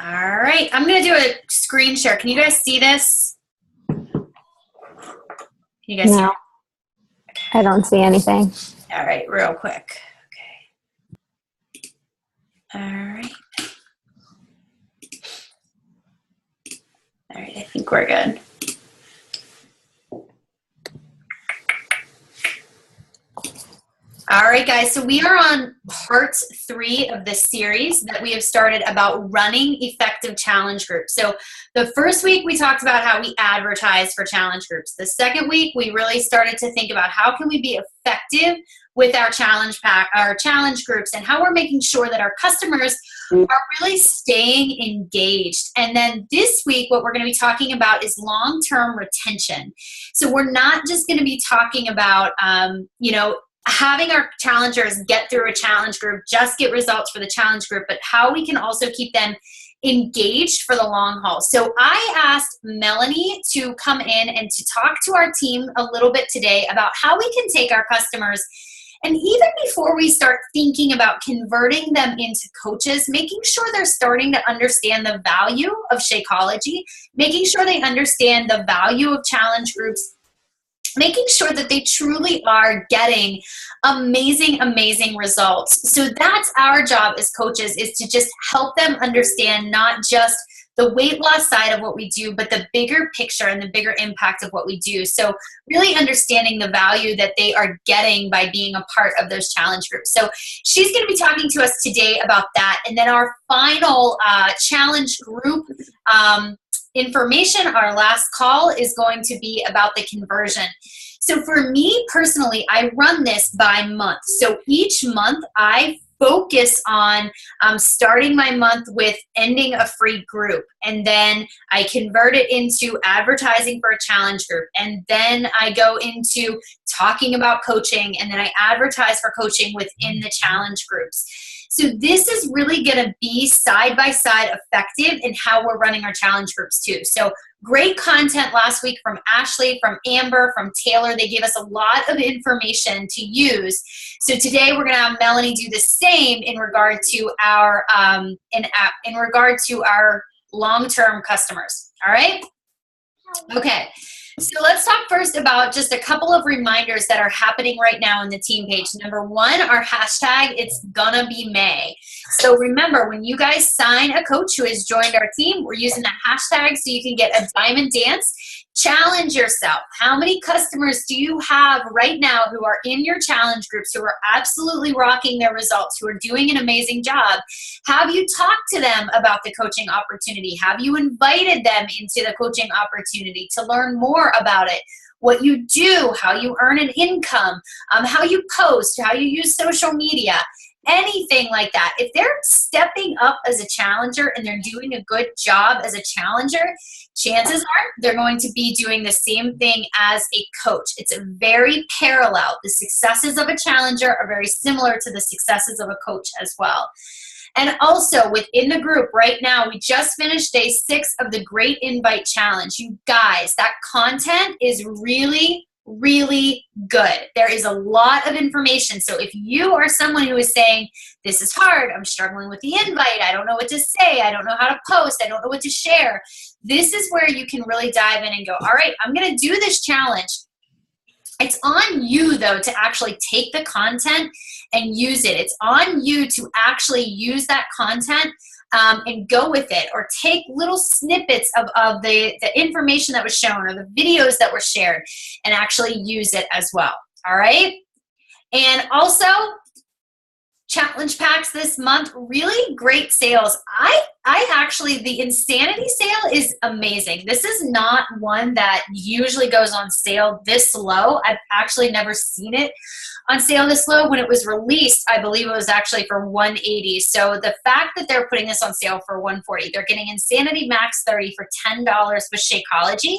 All right, I'm gonna do a screen share. Can you guys see this? Can you guys see No, it? I don't see anything. All right, real quick. Okay. All right. All right, I think we're good. All right, guys, so we are on part 3 of this series that we have started about running effective challenge groups. So the first week we talked about how we advertise for challenge groups. The second week we really started to think about how can we be effective with our challenge groups, and how we're making sure that our customers are really staying engaged. And then this week what we're going to be talking about is long-term retention. So we're not just going to be talking about having our challengers get through a challenge group, just get results for the challenge group, but how we can also keep them engaged for the long haul. So I asked Melanie to come in and to talk to our team a little bit today about how we can take our customers, and even before we start thinking about converting them into coaches, making sure they're starting to understand the value of Shakeology, making sure they understand the value of challenge groups, making sure that they truly are getting amazing, amazing results. So that's our job as coaches, is to just help them understand not just the weight loss side of what we do, but the bigger picture and the bigger impact of what we do. So really understanding the value that they are getting by being a part of those challenge groups. So she's going to be talking to us today about that. And then our final challenge group information, our last call, is going to be about the conversion. So for me personally, I run this by month. So each month I focus on starting my month with ending a free group, and then I convert it into advertising for a challenge group, and then I go into talking about coaching, and then I advertise for coaching within the challenge groups. So this is really going to be side by side effective in how we're running our challenge groups too. So great content last week from Ashley, from Amber, from Taylor. They gave us a lot of information to use. So today we're going to have Melanie do the same in regard to our long-term customers. All right? Okay. So let's talk first about just a couple of reminders that are happening right now in the team page. Number one, our hashtag, it's gonna be May. So remember, when you guys sign a coach who has joined our team, we're using that hashtag so you can get a diamond dance. Challenge yourself. How many customers do you have right now who are in your challenge groups, who are absolutely rocking their results, who are doing an amazing job? Have you talked to them about the coaching opportunity? Have you invited them into the coaching opportunity to learn more about it? What you do, how you earn an income, how you post, how you use social media, anything like that. If they're stepping up as a challenger and they're doing a good job as a challenger, chances are they're going to be doing the same thing as a coach. It's a very parallel. The successes of a challenger are very similar to the successes of a coach as well. And also within the group right now, we just finished day 6 of the Great Invite Challenge. You guys, that content is really, really good. There is a lot of information. So if you are someone who is saying, this is hard, I'm struggling with the invite, I don't know what to say, I don't know how to post, I don't know what to share, this is where you can really dive in and go, all right, I'm going to do this challenge. It's on you, though, to actually take the content and use it. It's on you to actually use that content and go with it, or take little snippets of the information that was shown or the videos that were shared and actually use it as well. All right? And also, challenge packs this month, really great sales. I actually, the Insanity sale is amazing. This is not one that usually goes on sale this low. I've actually never seen it on sale this low. When it was released, I believe it was actually for $180. So the fact that they're putting this on sale for $140, they're getting Insanity Max 30 for $10 with Shakeology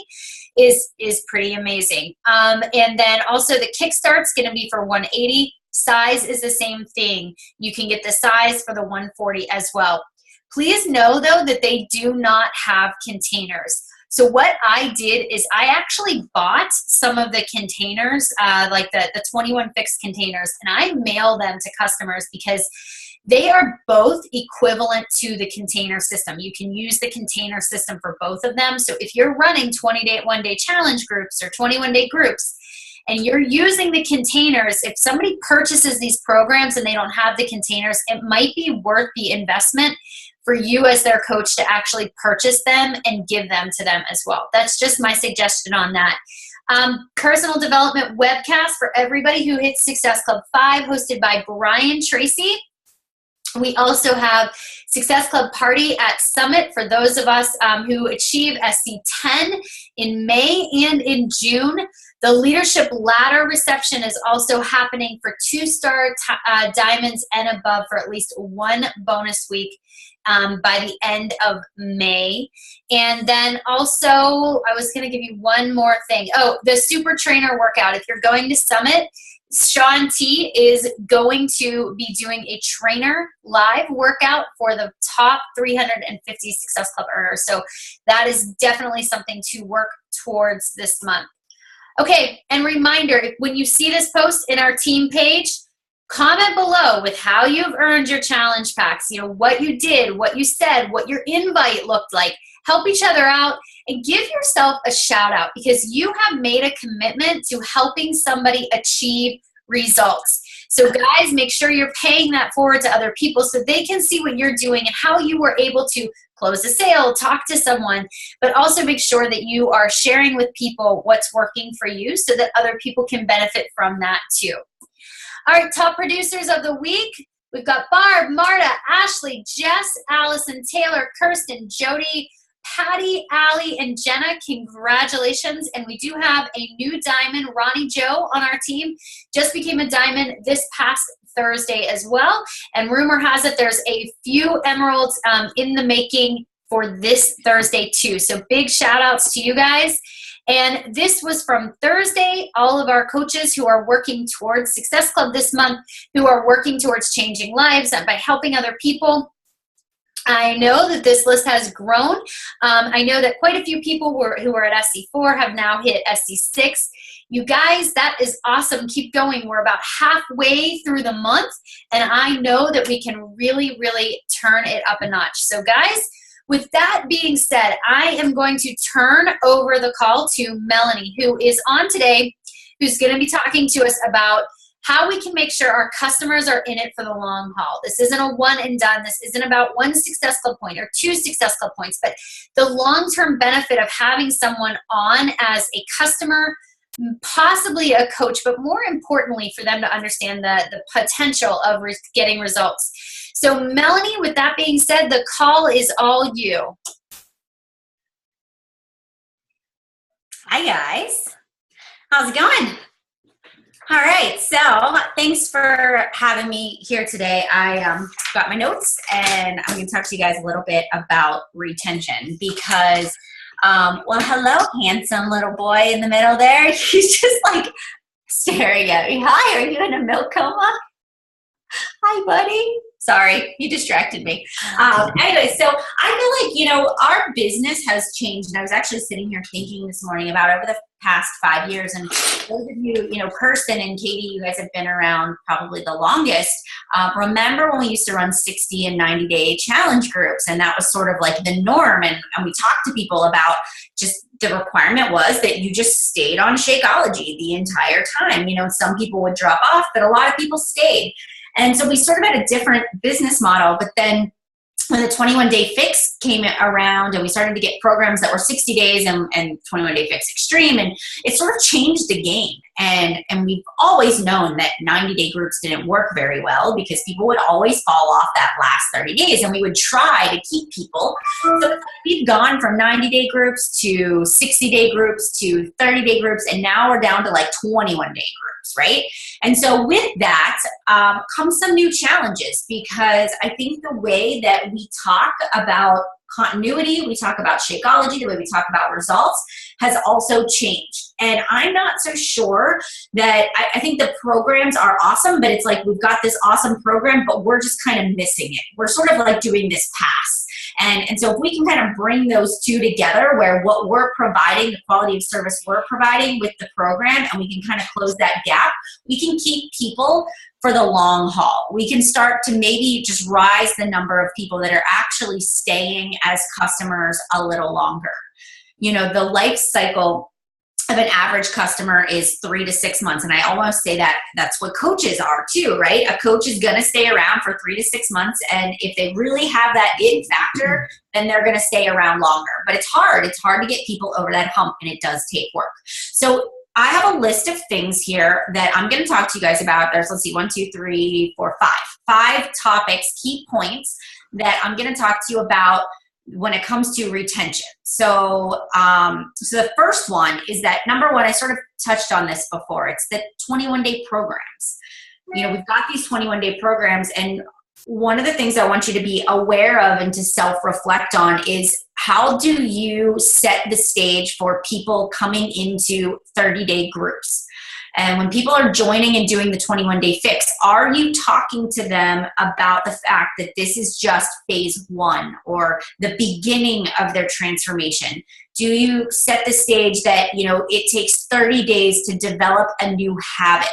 is pretty amazing. And then also the Kickstart's going to be for $180. Size is the same thing. You can get the size for the $140 as well. Please know, though, that they do not have containers. So what I did is I actually bought some of the containers, like the 21 fixed containers, and I mail them to customers because They are both equivalent to the container system. You can use the container system for both of them. So if you're running 20-day, one-day challenge groups or 21-day groups, and you're using the containers, if somebody purchases these programs and they don't have the containers, it might be worth the investment for you as their coach to actually purchase them and give them to them as well. That's just my suggestion on that. Personal development webcast for everybody who hits Success Club 5, hosted by Brian Tracy. We also have Success Club Party at Summit for those of us who achieve SC10 in May and in June. The Leadership Ladder reception is also happening for 2-star diamonds and above for at least one bonus week by the end of May. And then also, I was going to give you one more thing. Oh, the Super Trainer workout. If you're going to Summit, Sean T is going to be doing a trainer live workout for the top 350 Success Club earners. So that is definitely something to work towards this month. Okay, and reminder, when you see this post in our team page, comment below with how you've earned your challenge packs, you know, what you did, what you said, what your invite looked like. Help each other out and give yourself a shout out, because you have made a commitment to helping somebody achieve results. So guys, make sure you're paying that forward to other people so they can see what you're doing and how you were able to close a sale, talk to someone, but also make sure that you are sharing with people what's working for you so that other people can benefit from that too. All right, top producers of the week. We've got Barb, Marta, Ashley, Jess, Allison, Taylor, Kirsten, Jody, Patty, Allie, and Jenna. Congratulations. And we do have a new diamond, Ronnie Joe, on our team. Just became a diamond this past Thursday as well. And rumor has it there's a few emeralds in the making for this Thursday too. So big shout outs to you guys. And this was from Thursday. All of our coaches who are working towards Success Club this month, who are working towards changing lives and by helping other people. I know that this list has grown. I know that quite a few people who are at SC4 have now hit SC6. You guys, that is awesome. Keep going. We're about halfway through the month, and I know that we can really, really turn it up a notch. So guys, with that being said, I am going to turn over the call to Melanie, who is on today, who's going to be talking to us about how we can make sure our customers are in it for the long haul. This isn't a one and done. This isn't about one Success Club point or 2 Success Club points, but the long-term benefit of having someone on as a customer, possibly a coach, but more importantly for them to understand the potential of getting results. So Melanie, with that being said, the call is all you. Hi guys, how's it going? All right, so thanks for having me here today. I got my notes and I'm going to talk to you guys a little bit about retention because, well, hello, handsome little boy in the middle there. He's just like staring at me. Hi, are you in a milk coma? Hi, buddy. Sorry, you distracted me. Anyway, so I feel like, you know, our business has changed. And I was actually sitting here thinking this morning about over the past 5 years. And those of you, you know, Kirsten and Katie, you guys have been around probably the longest. Remember when we used to run 60 and 90-day challenge groups? And that was sort of like the norm. And we talked to people about just the requirement was that you just stayed on Shakeology the entire time. You know, some people would drop off, but a lot of people stayed. And so we sort of had a different business model, but then when the 21-day fix came around and we started to get programs that were 60 days and 21-day fix extreme, and it sort of changed the game. And we've always known that 90-day groups didn't work very well because people would always fall off that last 30 days and we would try to keep people. So we've gone from 90-day groups to 60-day groups to 30-day groups, and now we're down to like 21-day groups, right? And so with that comes some new challenges, because I think the way that we talk about continuity, we talk about Shakeology, the way we talk about results has also changed. And I'm not so sure that, I think the programs are awesome, but it's like we've got this awesome program, but we're just kind of missing it. We're sort of like doing this pass. And so if we can kind of bring those two together, where what we're providing, the quality of service we're providing with the program, and we can kind of close that gap, we can keep people for the long haul. We can start to maybe just rise the number of people that are actually staying as customers a little longer. You know, the life cycle of an average customer is 3 to 6 months. And I almost say that that's what coaches are too, right? A coach is going to stay around for 3 to 6 months. And if they really have that in factor, then they're going to stay around longer. But it's hard. It's hard to get people over that hump, and it does take work. So I have a list of things here that I'm going to talk to you guys about. There's, let's see, 1, 2, 3, 4, 5. 5 topics, key points that I'm going to talk to you about when it comes to retention. So, so the first one is that, number one, I sort of touched on this before. It's the 21-day programs. You know, we've got these 21-day programs, and one of the things I want you to be aware of and to self-reflect on is, how do you set the stage for people coming into 30-day groups? And when people are joining and doing the 21-day fix, are you talking to them about the fact that this is just phase 1 or the beginning of their transformation? Do you set the stage that, you know, it takes 30 days to develop a new habit?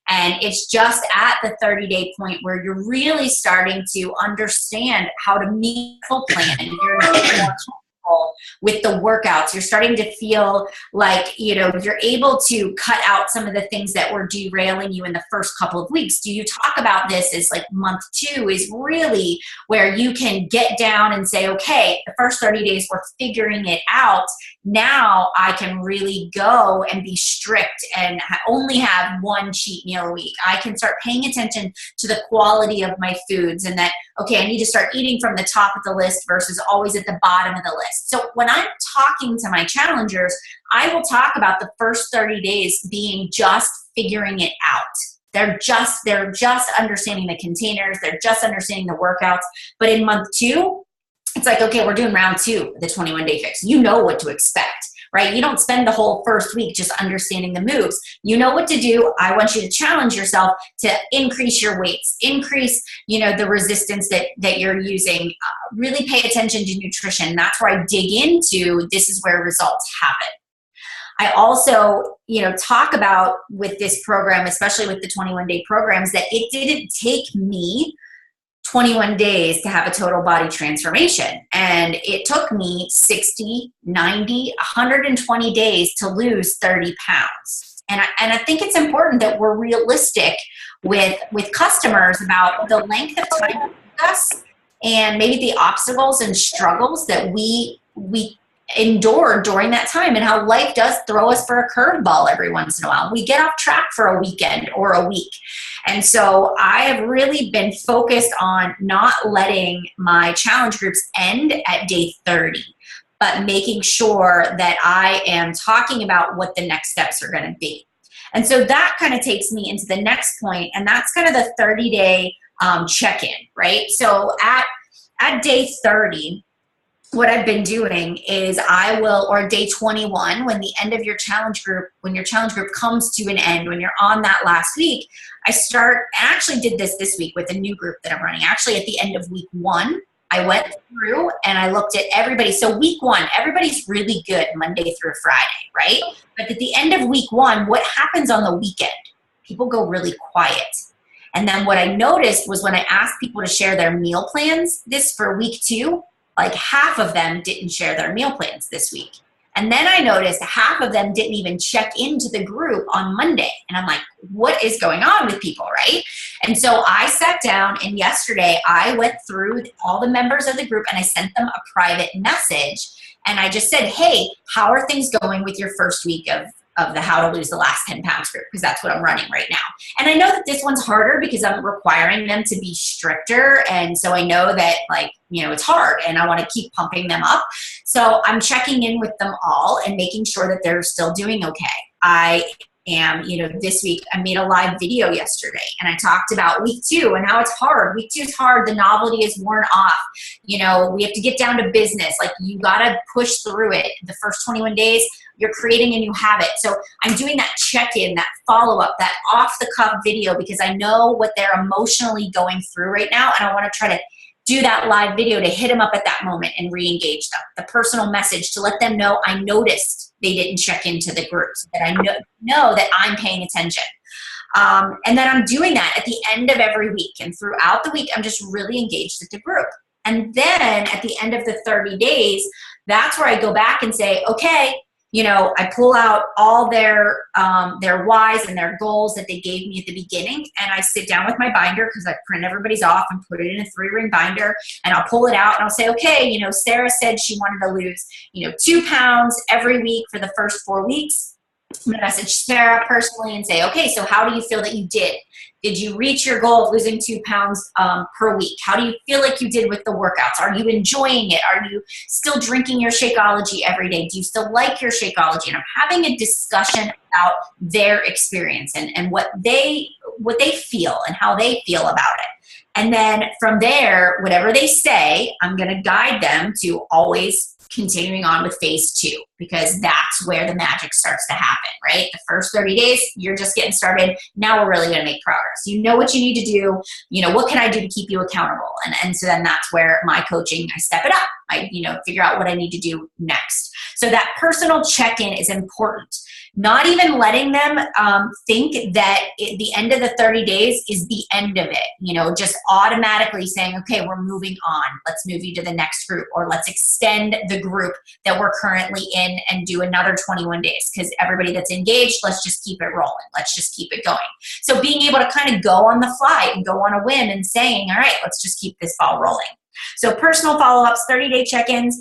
And it's just at the 30-day point where you're really starting to understand how to meaningful plan, and you're more comfortable with the workouts. You're starting to feel like, you know, you're able to cut out some of the things that were derailing you in the first couple of weeks. Do you talk about this as like month 2 is really where you can get down and say, okay, the first 30 days we're figuring it out. Now I can really go and be strict and only have 1 cheat meal a week. I can start paying attention to the quality of my foods, and that, okay, I need to start eating from the top of the list versus always at the bottom of the list. So when I'm talking to my challengers, I will talk about the first 30 days being just figuring it out. They're just understanding the containers. They're just understanding the workouts. But in month 2, it's like, okay, we're doing round 2, the 21-day fix. You know what to expect, right? You don't spend the whole first week just understanding the moves. You know what to do. I want you to challenge yourself to increase your weights, increase, you know, the resistance that you're using. Really pay attention to nutrition. That's where I dig into, this is where results happen. I also, you know, talk about with this program, especially with the 21-day programs, that it didn't take me 21 days to have a total body transformation. And it took me 60, 90, 120 days to lose 30 pounds. And I think it's important that we're realistic with customers about the length of time with us, and maybe the obstacles and struggles that we endured during that time, and how life does throw us for a curveball every once in a while. We get off track for a weekend or a week. And so I have really been focused on not letting my challenge groups end at day 30, but making sure that I am talking about what the next steps are going to be. And so that kind of takes me into the next point, and that's kind of the 30-day check-in, right? So at day 30, what I've been doing is or day 21, when the end of your challenge group, when your challenge group comes to an end, when you're on that last week, I actually did this week with a new group that I'm running. Actually, at the end of week 1, I went through and I looked at everybody. So week 1, everybody's really good Monday through Friday, right? But at the end of week 1, what happens on the weekend? People go really quiet. And then what I noticed was, when I asked people to share their meal plans for week 2, like half of them didn't share their meal plans this week. And then I noticed half of them didn't even check into the group on Monday. And I'm like, what is going on with people, right? And so I sat down, and yesterday I went through all the members of the group and I sent them a private message. And I just said, hey, how are things going with your first week of the How to Lose the Last 10 Pounds group? Because that's what I'm running right now. And I know that this one's harder because I'm requiring them to be stricter. And so I know that, like, you know, it's hard, and I want to keep pumping them up. So I'm checking in with them all and making sure that they're still doing okay. I am, you know, this week I made a live video yesterday, and I talked about week 2 and how it's hard. Week 2 is hard. The novelty is worn off. You know, we have to get down to business. Like, you got to push through it. The first 21 days, you're creating a new habit. So I'm doing that check-in, that follow-up, that off-the-cuff video, because I know what they're emotionally going through right now, and I want to try to do that live video to hit them up at that moment and re-engage them. The personal message to let them know I noticed they didn't check into the group, so that I know that I'm paying attention. And then I'm doing that at the end of every week. And throughout the week, I'm just really engaged with the group. And then at the end of the 30 days, that's where I go back and say, okay, I pull out all their whys and their goals that they gave me at the beginning, and I sit down with my binder because I print everybody's off and put it in a 3-ring binder, and I'll pull it out and I'll say, okay, Sarah said she wanted to lose, 2 pounds every week for the first 4 weeks. I'm gonna message Sarah personally and say, okay, so how do you feel that you did? Did you reach your goal of losing 2 pounds per week? How do you feel like you did with the workouts? Are you enjoying it? Are you still drinking your Shakeology every day? Do you still like your Shakeology? And I'm having a discussion about their experience and what they feel and how they feel about it. And then from there, whatever they say, I'm gonna guide them to always continuing on with phase 2, because that's where the magic starts to happen, right? The first 30 days, you're just getting started. Now we're really going to make progress. You know what you need to do. What can I do to keep you accountable? And so then that's where my coaching, I step it up. I, figure out what I need to do next. So that personal check-in is important. Not even letting them think that the end of the 30 days is the end of it. Just automatically saying, okay, we're moving on. Let's move you to the next group, or let's extend the group that we're currently in and do another 21 days, because everybody that's engaged, let's just keep it rolling. Let's just keep it going. So being able to kind of go on the fly and go on a whim and saying, all right, let's just keep this ball rolling. So personal follow-ups, 30-day check-ins,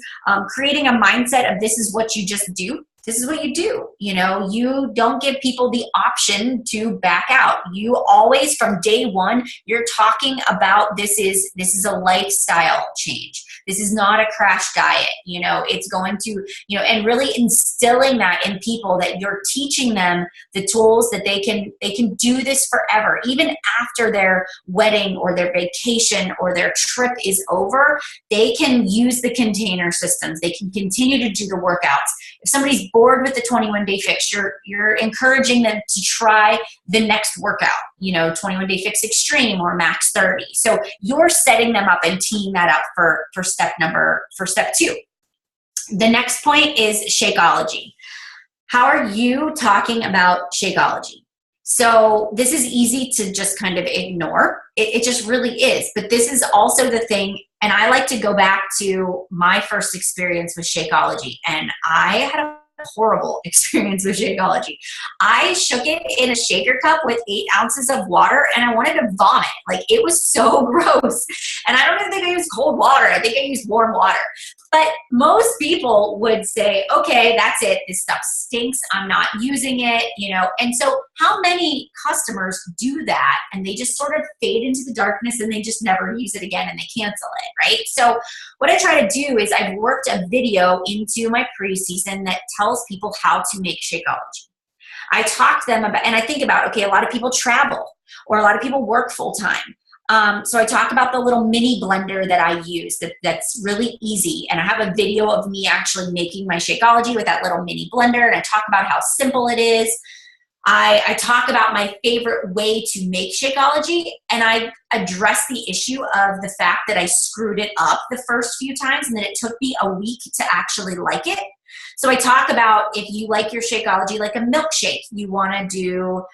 creating a mindset of this is what you just do. This is what you do. You don't give people the option to back out. You always, from day one, you're talking about this is a lifestyle change. This is not a crash diet. It's going to, and really instilling that in people, that you're teaching them the tools that they can do this forever. Even after their wedding or their vacation or their trip is over, they can use the container systems. They can continue to do the workouts. If somebody's bored with the 21-day fix, you're encouraging them to try the next workout, 21-day fix extreme or max 30. So you're setting them up and teeing that up for step 2. The next point is Shakeology. How are you talking about Shakeology? So this is easy to just kind of ignore. It just really is. But this is also the thing, and I like to go back to my first experience with Shakeology, and I had a horrible experience with Shakeology. I shook it in a shaker cup with 8 ounces of water, and I wanted to vomit. Like, it was so gross. And I don't even think I used cold water. I think I used warm water. But most people would say, okay, that's it. This stuff stinks. I'm not using it, And so how many customers do that, and they just sort of fade into the darkness and they just never use it again and they cancel it, right? So what I try to do is I've worked a video into my preseason that tells people how to make Shakeology. I talk to them about, and I think about, okay, a lot of people travel or a lot of people work full time. So I talk about the little mini blender that I use that's really easy. And I have a video of me actually making my Shakeology with that little mini blender. And I talk about how simple it is. I talk about my favorite way to make Shakeology. And I address the issue of the fact that I screwed it up the first few times and that it took me a week to actually like it. So I talk about, if you like your Shakeology like a milkshake, you want to do,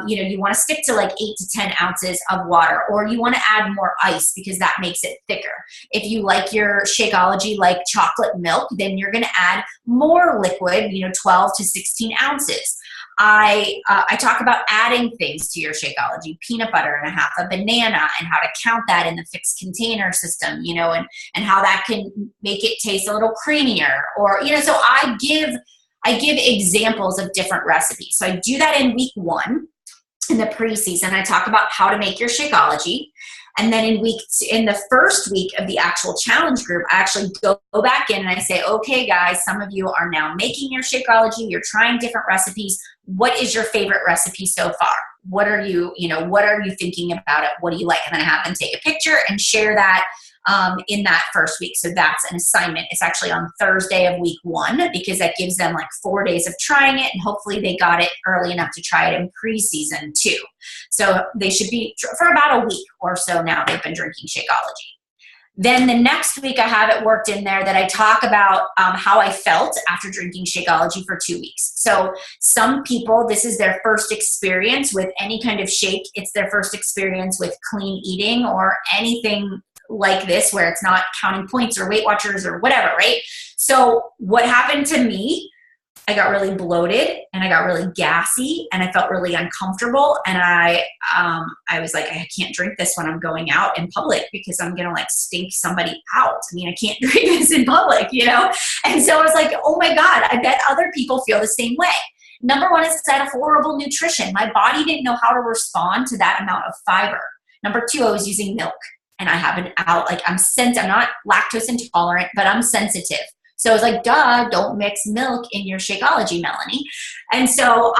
you want to stick to like 8 to 10 ounces of water, or you want to add more ice because that makes it thicker. If you like your Shakeology like chocolate milk, then you're going to add more liquid, 12 to 16 ounces. I talk about adding things to your Shakeology, peanut butter and a half a banana, and how to count that in the fixed container system, and how that can make it taste a little creamier, or, so I give examples of different recipes. So I do that in week 1 in the preseason. I talk about how to make your Shakeology. And then in the first week of the actual challenge group, I actually go back in and I say, okay, guys, some of you are now making your Shakeology. You're trying different recipes. What is your favorite recipe so far? What are you thinking about it? What do you like? And then I have them take a picture and share that in that first week. So that's an assignment. It's actually on Thursday of week 1, because that gives them like 4 days of trying it, and hopefully they got it early enough to try it in preseason too. So they should be, for about a week or so now, they've been drinking Shakeology. Then the next week I have it worked in there that I talk about how I felt after drinking Shakeology for 2 weeks. So some people, this is their first experience with any kind of shake. It's their first experience with clean eating or anything like this where it's not counting points or Weight Watchers or whatever, right? So what happened to me, I got really bloated and I got really gassy and I felt really uncomfortable. And I was like, I can't drink this when I'm going out in public because I'm going to like stink somebody out. I mean, I can't drink this in public, you know? And so I was like, oh my God, I bet other people feel the same way. Number one is I had horrible nutrition. My body didn't know how to respond to that amount of fiber. Number two, I was using milk and I have I'm not lactose intolerant, but I'm sensitive. So I was like, duh, don't mix milk in your Shakeology, Melanie. And so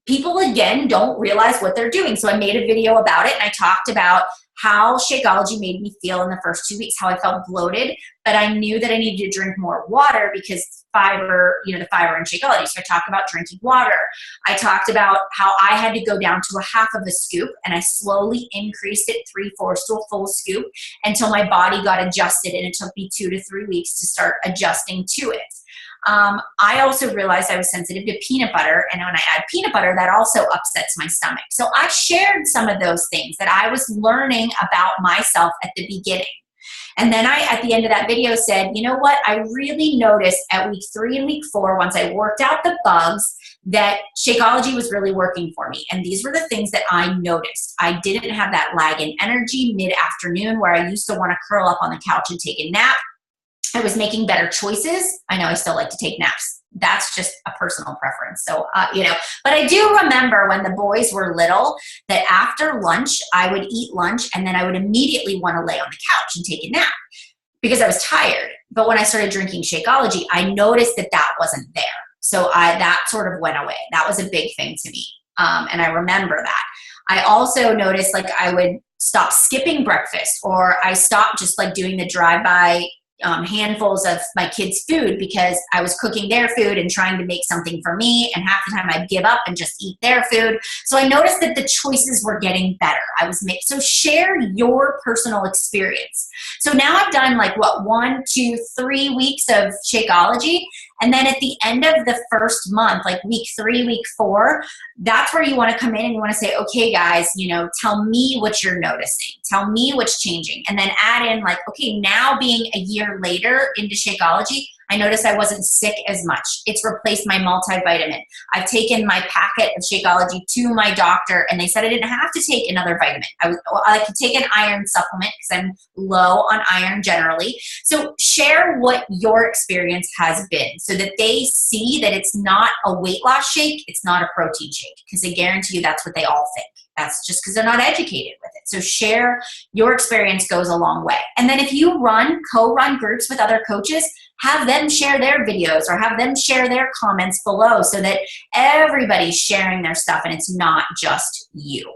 people again don't realize what they're doing. So I made a video about it and I talked about how Shakeology made me feel in the first 2 weeks, how I felt bloated, but I knew that I needed to drink more water because fiber, the fiber in Shakeology. So I talked about drinking water. I talked about how I had to go down to a half of a scoop and I slowly increased it 3/4 to a full scoop until my body got adjusted, and it took me 2 to 3 weeks to start adjusting to it. I also realized I was sensitive to peanut butter, and when I add peanut butter, that also upsets my stomach. So I shared some of those things that I was learning about myself at the beginning. And then I, at the end of that video, said, you know what? I really noticed at week 3 and week 4, once I worked out the bugs, that Shakeology was really working for me. And these were the things that I noticed. I didn't have that lag in energy mid-afternoon where I used to want to curl up on the couch and take a nap. I was making better choices. I know I still like to take naps. That's just a personal preference. So, but I do remember when the boys were little that after lunch, I would eat lunch and then I would immediately want to lay on the couch and take a nap because I was tired. But when I started drinking Shakeology, I noticed that that wasn't there. So that sort of went away. That was a big thing to me. And I remember that. I also noticed I would stop skipping breakfast, or I stopped just doing the drive-by handfuls of my kids' food because I was cooking their food and trying to make something for me, and half the time I'd give up and just eat their food. So I noticed that the choices were getting better. So share your personal experience. So now I've done 1, 2, 3 weeks of Shakeology, and then at the end of the first month, week 3, week 4, that's where you want to come in and you want to say, okay, guys, tell me what you're noticing. Tell me what's changing. And then add in okay, now being a year later into Shakeology, I noticed I wasn't sick as much. It's replaced my multivitamin. I've taken my packet of Shakeology to my doctor, and they said I didn't have to take another vitamin. I could take an iron supplement because I'm low on iron generally. So share what your experience has been so that they see that it's not a weight loss shake, it's not a protein shake, because I guarantee you that's what they all think. That's just because they're not educated with it. So share your experience goes a long way. And then if you co-run groups with other coaches, have them share their videos or have them share their comments below so that everybody's sharing their stuff and it's not just you.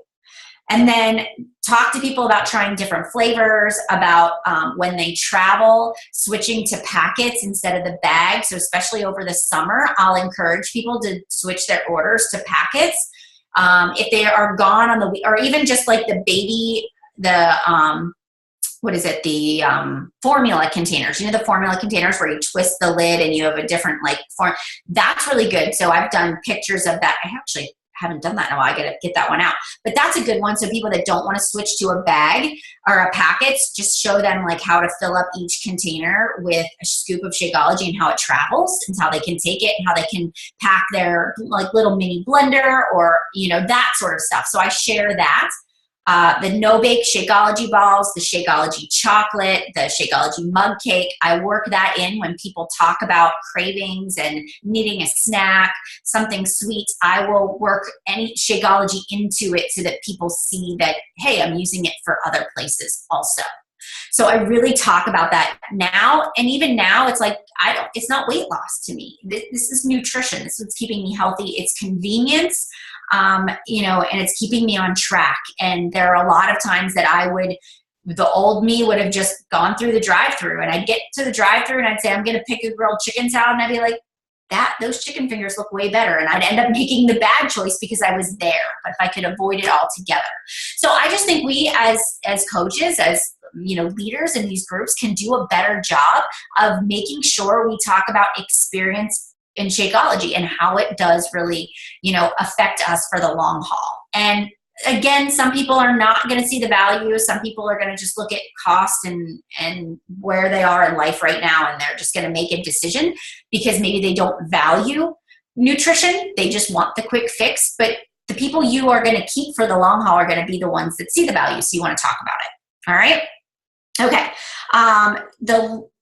And then talk to people about trying different flavors, about when they travel, switching to packets instead of the bag. So especially over the summer, I'll encourage people to switch their orders to packets. If they are gone on the week, or even just the baby, formula containers. The formula containers where you twist the lid and you have a different form. That's really good. So I've done pictures of that. I actually haven't done that in a while. I gotta get that one out. But that's a good one. So people that don't want to switch to a bag or a packet, just show them how to fill up each container with a scoop of Shakeology and how it travels and how they can take it and how they can pack their little mini blender or that sort of stuff. So I share that. The no-bake Shakeology balls, the Shakeology chocolate, the Shakeology mug cake. I work that in when people talk about cravings and needing a snack, something sweet. I will work any Shakeology into it so that people see that, hey, I'm using it for other places also. So I really talk about that now. And even now, it's it's not weight loss to me. This is nutrition. This is what's keeping me healthy. It's convenience. And it's keeping me on track. And there are a lot of times that the old me would have just gone through the drive-thru, and I'd get to the drive-thru and I'd say, I'm going to pick a grilled chicken salad, and I'd be like, those chicken fingers look way better. And I'd end up making the bad choice because I was there, but if I could avoid it altogether. So I just think we as coaches, as leaders in these groups can do a better job of making sure we talk about experience in Shakeology and how it does really, affect us for the long haul. And again, some people are not going to see the value. Some people are going to just look at cost and where they are in life right now, and they're just going to make a decision because maybe they don't value nutrition. They just want the quick fix. But the people you are going to keep for the long haul are going to be the ones that see the value. So you want to talk about it. All right. Okay.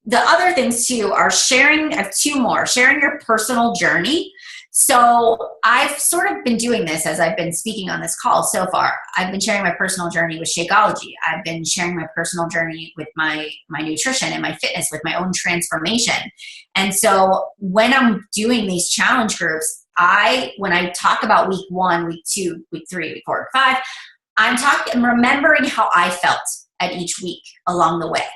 The other things too are sharing. I have two more. Sharing your personal journey. So I've sort of been doing this as I've been speaking on this call so far. I've been sharing my personal journey with Shakeology. I've been sharing my personal journey with my nutrition and my fitness, with my own transformation. And so when I'm doing these challenge groups, when I talk about week 1, week 2, week 3, week 4, 5, I'm remembering how I felt at each week along the way.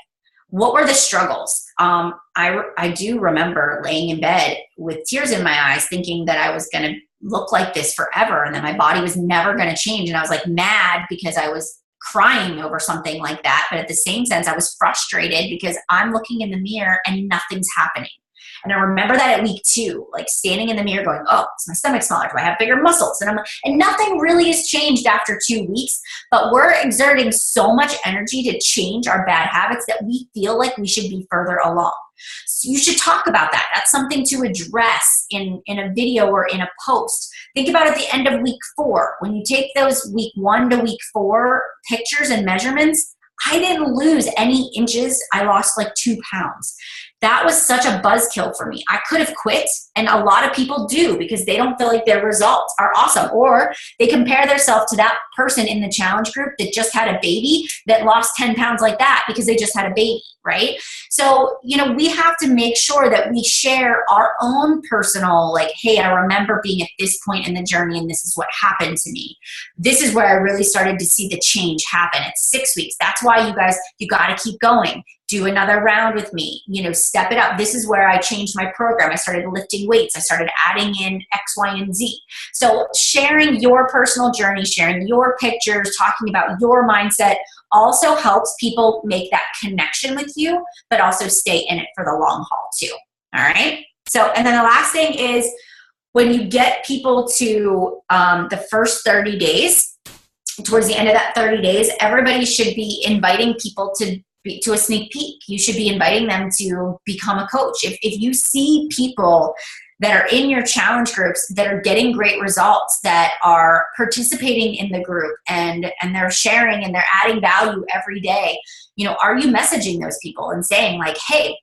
What were the struggles? I do remember laying in bed with tears in my eyes thinking that I was going to look like this forever and that my body was never going to change. And I was like mad because I was crying over something like that. But at the same sense, I was frustrated because I'm looking in the mirror and nothing's happening. And I remember that at week 2, like standing in the mirror going, oh, is my stomach smaller? Do I have bigger muscles? And nothing really has changed after 2 weeks, but we're exerting so much energy to change our bad habits that we feel like we should be further along. So you should talk about that. That's something to address in a video or in a post. Think about at the end of week 4, when you take those week 1 to week 4 pictures and measurements, I didn't lose any inches. I lost like 2 pounds. That was such a buzzkill for me. I could have quit, and a lot of people do because they don't feel like their results are awesome, or they compare themselves to that person in the challenge group that just had a baby that lost 10 pounds like that because they just had a baby, right? So, we have to make sure that we share our own personal, like, hey, I remember being at this point in the journey and this is what happened to me. This is where I really started to see the change happen. It's 6 weeks. That's why you got to keep going. Do another round with me, step it up. This is where I changed my program. I started lifting weights. I started adding in X, Y, and Z. So sharing your personal journey, sharing your pictures, talking about your mindset also helps people make that connection with you, but also stay in it for the long haul too. All right. So, and then the last thing is when you get people to the first 30 days, towards the end of that 30 days, everybody should be inviting people to a sneak peek. You should be inviting them to become a coach. If you see people that are in your challenge groups that are getting great results, that are participating in the group and they're sharing and they're adding value every day, are you messaging those people and saying like, hey,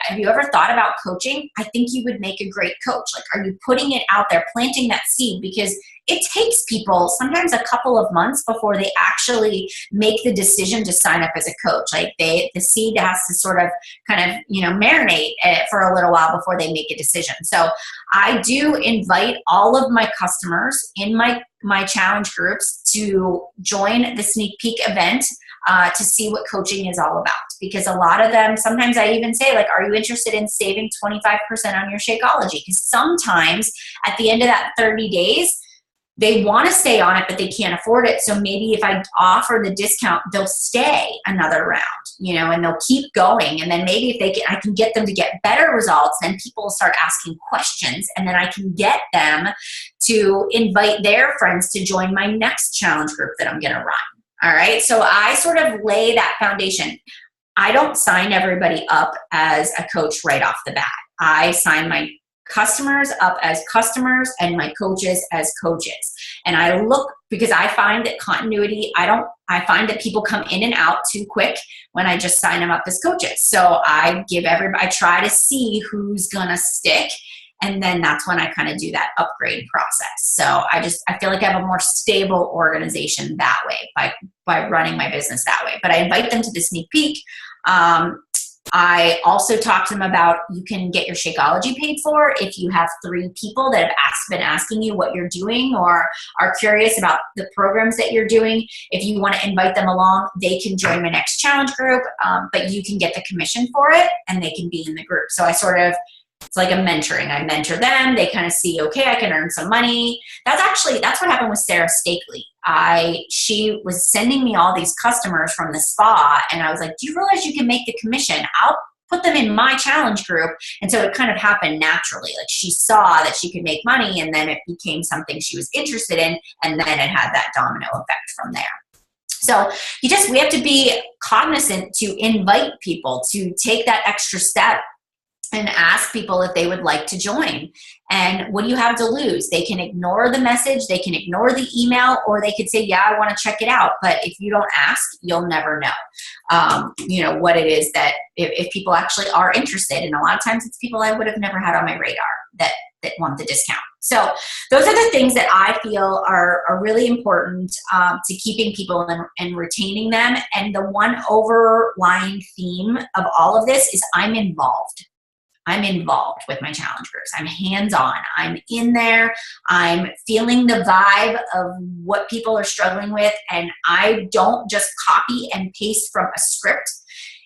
have you ever thought about coaching? I think you would make a great coach. Like, are you putting it out there, planting that seed? Because it takes people sometimes a couple of months before they actually make the decision to sign up as a coach. Like the seed has to sort of kind of, marinate for a little while before they make a decision. So I do invite all of my customers in my challenge groups to join the sneak peek event to see what coaching is all about. Because a lot of them, sometimes I even say like, are you interested in saving 25% on your Shakeology? Because sometimes at the end of that 30 days, they want to stay on it, but they can't afford it. So maybe if I offer the discount, they'll stay another round, and they'll keep going. And then maybe if I can get them to get better results, then people will start asking questions. And then I can get them to invite their friends to join my next challenge group that I'm going to run. All right. So I sort of lay that foundation. I don't sign everybody up as a coach right off the bat. I sign my customers up as customers and my coaches as coaches. And I look, because I find that continuity, I find that people come in and out too quick when I just sign them up as coaches. So I try to see who's going to stick. And then that's when I kind of do that upgrade process. So I feel like I have a more stable organization that way by running my business that way. But I invite them to the sneak peek. I also talk to them about you can get your Shakeology paid for if you have 3 people that have been asking you what you're doing or are curious about the programs that you're doing. If you want to invite them along, they can join my next challenge group, but you can get the commission for it and they can be in the group. So I sort of It's like a mentoring. I mentor them. They kind of see, okay, I can earn some money. That's what happened with Sarah Stakely. She was sending me all these customers from the spa, and I was like, do you realize you can make the commission? I'll put them in my challenge group. And so it kind of happened naturally. Like, she saw that she could make money, and then it became something she was interested in, and then it had that domino effect from there. So we have to be cognizant to invite people to take that extra step and ask people if they would like to join. And what do you have to lose? They can ignore the message, they can ignore the email, or they could say, yeah, I want to check it out. But if you don't ask, you'll never know, what it is that if people actually are interested. And a lot of times it's people I would have never had on my radar that want the discount. So those are the things that I feel are really important to keeping people and retaining them. And the one overlying theme of all of this is I'm involved. I'm involved with my challenge groups. I'm hands-on. I'm in there. I'm feeling the vibe of what people are struggling with. And I don't just copy and paste from a script.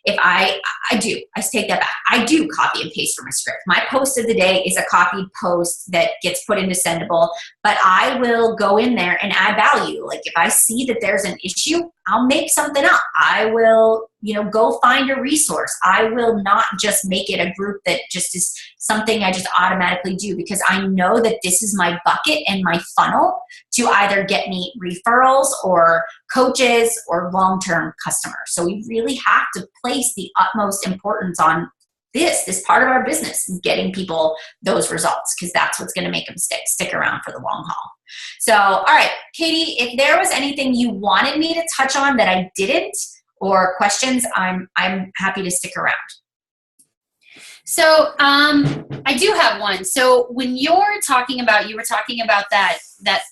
If I take that back. I do copy and paste from a script. My post of the day is a copied post that gets put into Sendable, but I will go in there and add value. Like, if I see that there's an issue, I'll make something up. I will, go find a resource. I will not just make it a group that just is something I just automatically do, because I know that this is my bucket and my funnel to either get me referrals or coaches or long-term customers. So we really have to place the utmost importance on this part of our business, getting people those results, because that's what's going to make them stick around for the long haul. So, all right, Katie, if there was anything you wanted me to touch on that I didn't, or questions, I'm happy to stick around. So I do have one. So when you were talking about that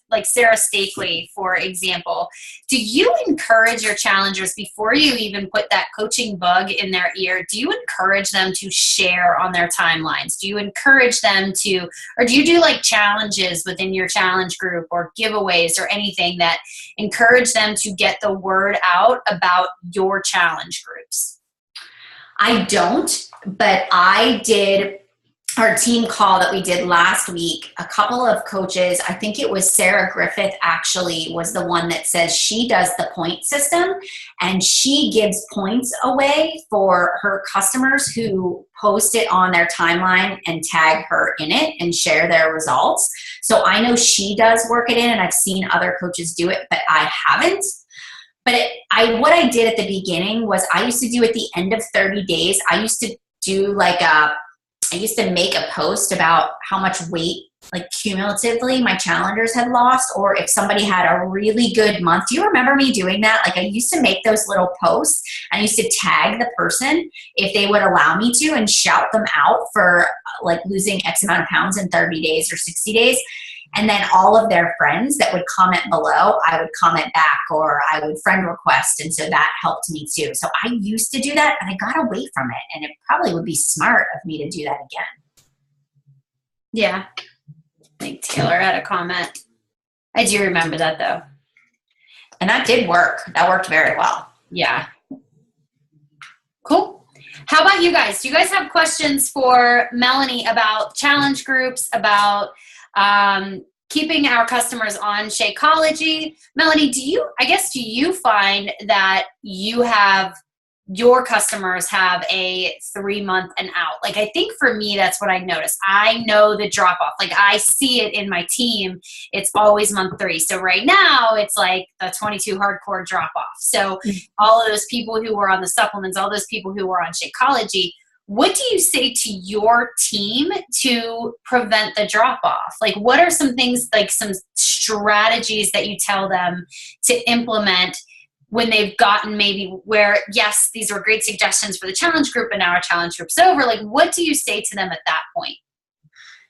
like Sarah Stakely, for example, do you encourage your challengers, before you even put that coaching bug in their ear, do you encourage them to share on their timelines? Do you encourage them to, or do you do like challenges within your challenge group or giveaways or anything that encourage them to get the word out about your challenge groups? I don't, but I did our team call that we did last week. A couple of coaches, I think it was Sarah Griffith actually was the one that says she does the point system, and she gives points away for her customers who post it on their timeline and tag her in it and share their results. So I know she does work it in, and I've seen other coaches do it, but I haven't. But what I did at the beginning was I used to do at the end of 30 days, I used to do I used to make a post about how much weight, like cumulatively, my challengers had lost, or if somebody had a really good month. Do you remember me doing that? Like, I used to make those little posts. I used to tag the person if they would allow me to, and shout them out for like losing X amount of pounds in 30 days or 60 days. And then all of their friends that would comment below, I would comment back, or I would friend request. And so that helped me too. So I used to do that, and I got away from it. And it probably would be smart of me to do that again. Yeah. I think Taylor had a comment. I do remember that though. And that did work. That worked very well. Yeah. Cool. How about you guys? Do you guys have questions for Melanie about challenge groups, about keeping our customers on Shakeology? Melanie, do you find that your customers have a 3-month and out? Like, I think for me, that's what I noticed. I know the drop off. Like, I see it in my team. It's always month 3. So right now it's like the 22 hardcore drop off. So all of those people who were on the supplements, all those people who were on Shakeology, what do you say to your team to prevent the drop off? Like, what are some things, like some strategies that you tell them to implement when they've gotten maybe where, yes, these were great suggestions for the challenge group, and now our challenge group's over? Like, what do you say to them at that point?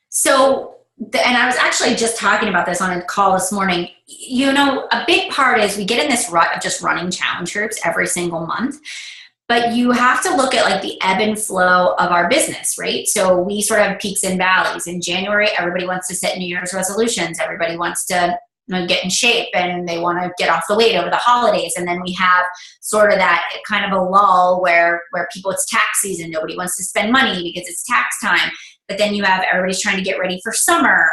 So, and I was actually just talking about this on a call this morning. A big part is we get in this rut of just running challenge groups every single month. But you have to look at like the ebb and flow of our business, right? So we sort of have peaks and valleys. In January, everybody wants to set New Year's resolutions. Everybody wants to, get in shape and they want to get off the weight over the holidays. And then we have sort of that kind of a lull where people, it's tax season. Nobody wants to spend money because it's tax time. But then you have everybody's trying to get ready for summer,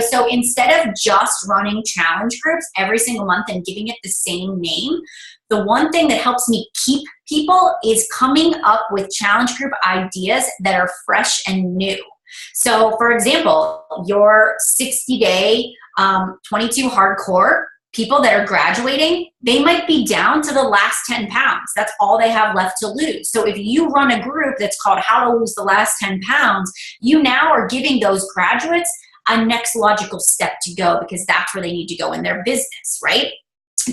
so instead of just running challenge groups every single month and giving it the same name, the one thing that helps me keep people is coming up with challenge group ideas that are fresh and new. So for example, your 60-day 22 hardcore, people that are graduating, they might be down to the last 10 pounds. That's all they have left to lose. So if you run a group that's called How to Lose the Last 10 Pounds, you now are giving those graduates a next logical step to go, because that's where they need to go in their business, right?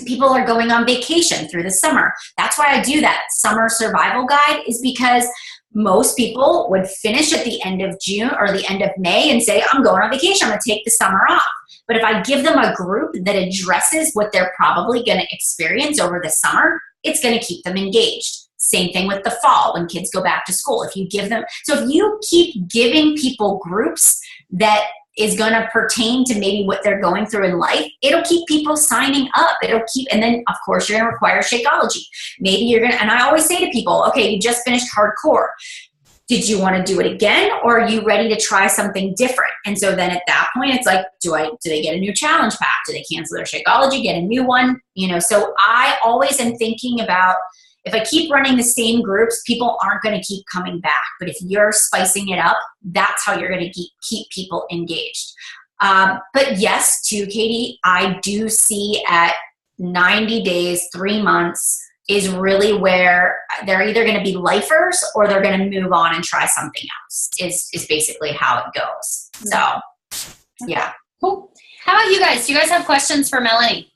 People are going on vacation through the summer. That's why I do that summer survival guide, is because most people would finish at the end of June or the end of May and say, I'm going on vacation, I'm going to take the summer off. But if I give them a group that addresses what they're probably going to experience over the summer, it's going to keep them engaged. Same thing with the fall when kids go back to school. If you give them, so if you keep giving people groups that is going to pertain to maybe what they're going through in life, it'll keep people signing up. And then of course you're going to require Shakeology. Maybe you're going to, and I always say to people, okay, you just finished hardcore. Did you want to do it again, or are you ready to try something different? And so then at that point, it's like, do they get a new challenge pack? Do they cancel their Shakeology, get a new one? So I always am thinking about, if I keep running the same groups, people aren't going to keep coming back. But if you're spicing it up, that's how you're going to keep people engaged. But yes, too, Katie, I do see at 90 days, 3 months, is really where they're either going to be lifers or they're going to move on and try something else, is basically how it goes. So, yeah. Cool. How about you guys? Do you guys have questions for Melanie?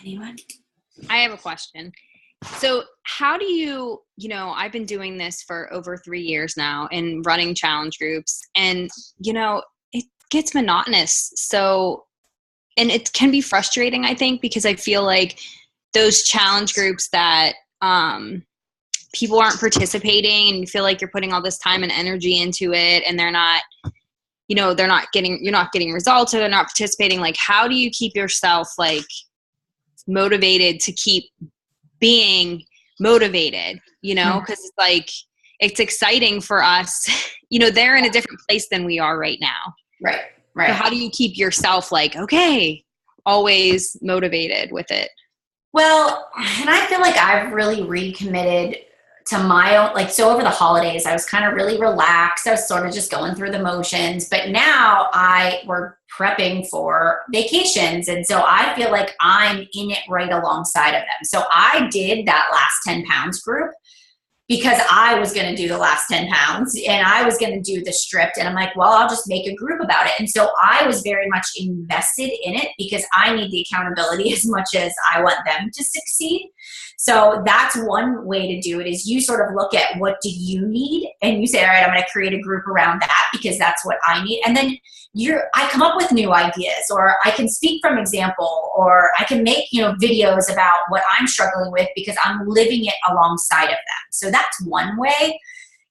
Anyone? I have a question. So how do you, I've been doing this for over 3 years now and running challenge groups, and, it gets monotonous. So, and it can be frustrating, I think, because I feel like those challenge groups that people aren't participating, and you feel like you're putting all this time and energy into it, and they're not, you're not getting results, or they're not participating. Like, how do you keep yourself motivated to keep being motivated, because it's like, it's exciting for us, they're in a different place than we are right now. Right. So how do you keep yourself okay, always motivated with it? Well, and I feel like I've really recommitted to my own, so over the holidays, I was kind of really relaxed. I was sort of just going through the motions, but now we're prepping for vacations. And so I feel like I'm in it right alongside of them. So I did that last 10 pounds group because I was going to do the last 10 pounds and I was going to do the stripped. And I'm like, well, I'll just make a group about it. And so I was very much invested in it because I need the accountability as much as I want them to succeed. So that's one way to do it, is you sort of look at what do you need and you say, all right, I'm going to create a group around that because that's what I need. And then I come up with new ideas, or I can speak from example, or I can make, videos about what I'm struggling with because I'm living it alongside of them. So that's one way.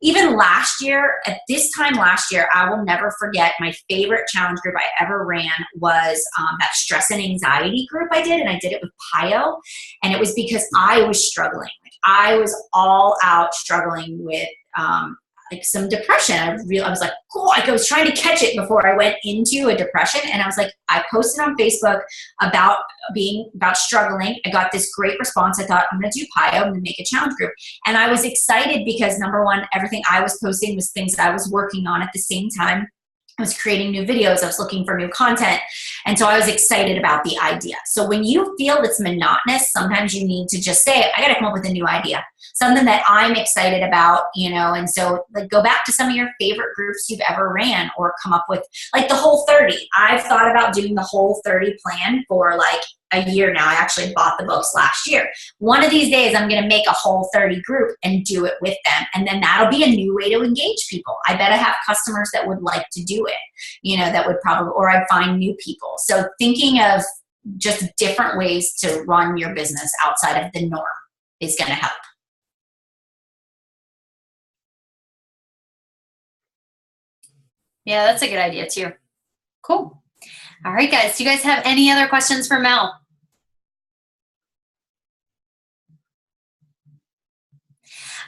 Even last year, at this time last year, I will never forget, my favorite challenge group I ever ran was that stress and anxiety group I did, and I did it with Pio, and it was because I was struggling. I was all out struggling with some depression. I was like, cool. I was trying to catch it before I went into a depression. And I was like, I posted on Facebook about struggling. I got this great response. I thought, I'm going to do Pio. I'm going to make a challenge group. And I was excited because, number one, everything I was posting was things that I was working on at the same time. I was creating new videos. I was looking for new content. And so I was excited about the idea. So when you feel it's monotonous, sometimes you need to just say, I got to come up with a new idea, something that I'm excited about, and so go back to some of your favorite groups you've ever ran, or come up with the Whole 30. I've thought about doing the Whole 30 plan for a year now. I actually bought the books last year. One of these days, I'm going to make a Whole 30 group and do it with them. And then that'll be a new way to engage people. I bet I have customers that would like to do it, that would probably, or I'd find new people. So thinking of just different ways to run your business outside of the norm is going to help. Yeah, that's a good idea too. Cool. All right, guys. Do you guys have any other questions for Mel?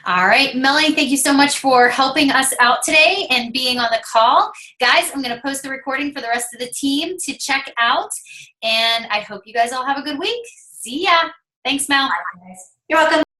All right, Melanie, thank you so much for helping us out today and being on the call. Guys, I'm going to post the recording for the rest of the team to check out, and I hope you guys all have a good week. See ya. Thanks, Mel. You're welcome.